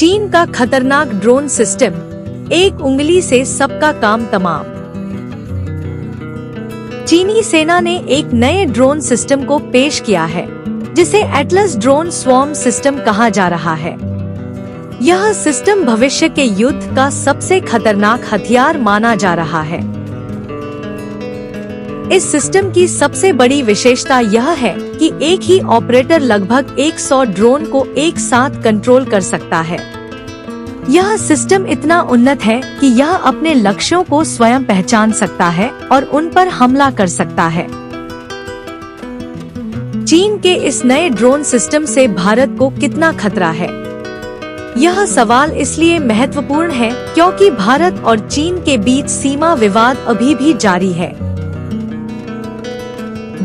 चीन का खतरनाक ड्रोन सिस्टम, एक उंगली से सबका काम तमाम। चीनी सेना ने एक नए ड्रोन सिस्टम को पेश किया है, जिसे एटलस ड्रोन स्वॉर्म सिस्टम कहा जा रहा है। यह सिस्टम भविष्य के युद्ध का सबसे खतरनाक हथियार माना जा रहा है। इस सिस्टम की सबसे बड़ी विशेषता यह है कि एक ही ऑपरेटर लगभग 100 ड्रोन को एक साथ कंट्रोल कर सकता है। यह सिस्टम इतना उन्नत है कि यह अपने लक्ष्यों को स्वयं पहचान सकता है और उन पर हमला कर सकता है। चीन के इस नए ड्रोन सिस्टम से भारत को कितना खतरा है? यह सवाल इसलिए महत्वपूर्ण है क्योंकि भारत और चीन के बीच सीमा विवाद अभी भी जारी है।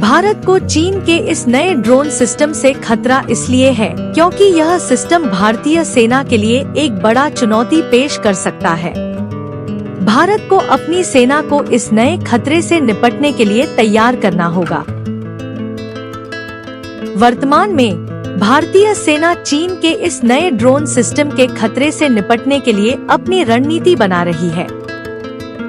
भारत को चीन के इस नए ड्रोन सिस्टम से खतरा इसलिए है क्योंकि यह सिस्टम भारतीय सेना के लिए एक बड़ा चुनौती पेश कर सकता है। भारत को अपनी सेना को इस नए खतरे से निपटने के लिए तैयार करना होगा। वर्तमान में भारतीय सेना चीन के इस नए ड्रोन सिस्टम के खतरे से निपटने के लिए अपनी रणनीति बना रही है।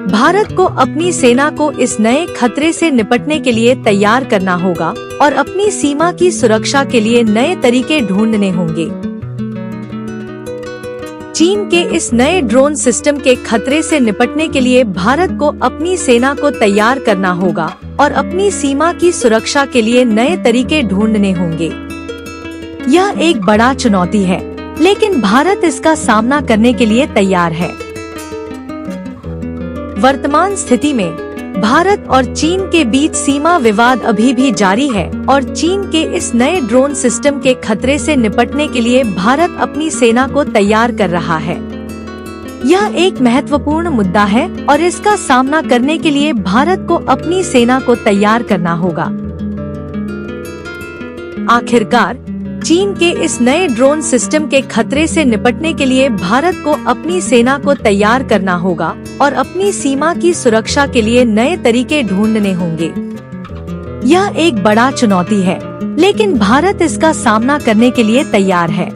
भारत को अपनी सेना को इस नए खतरे से निपटने के लिए तैयार करना होगा और अपनी सीमा की सुरक्षा के लिए नए तरीके ढूंढने होंगे। चीन के इस नए ड्रोन सिस्टम के खतरे से निपटने के लिए भारत को अपनी सेना को तैयार करना होगा और अपनी सीमा की सुरक्षा के लिए नए तरीके ढूंढने होंगे। यह एक बड़ा चुनौती है, लेकिन भारत इसका सामना करने के लिए तैयार है। वर्तमान स्थिति में भारत और चीन के बीच सीमा विवाद अभी भी जारी है और चीन के इस नए ड्रोन सिस्टम के खतरे से निपटने के लिए भारत अपनी सेना को तैयार कर रहा है। यह एक महत्वपूर्ण मुद्दा है और इसका सामना करने के लिए भारत को अपनी सेना को तैयार करना होगा। आखिरकार चीन के इस नए ड्रोन सिस्टम के खतरे से निपटने के लिए भारत को अपनी सेना को तैयार करना होगा और अपनी सीमा की सुरक्षा के लिए नए तरीके ढूंढने होंगे। यह एक बड़ा चुनौती है, लेकिन भारत इसका सामना करने के लिए तैयार है।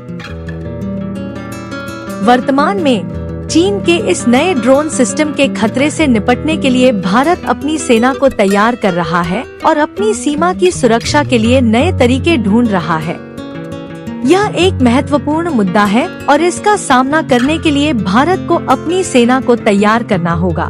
वर्तमान में चीन के इस नए ड्रोन सिस्टम के खतरे से निपटने के लिए भारत अपनी सेना को तैयार कर रहा है और अपनी सीमा की सुरक्षा के लिए नए तरीके ढूंढ रहा है। यह एक महत्वपूर्ण मुद्दा है और इसका सामना करने के लिए भारत को अपनी सेना को तैयार करना होगा।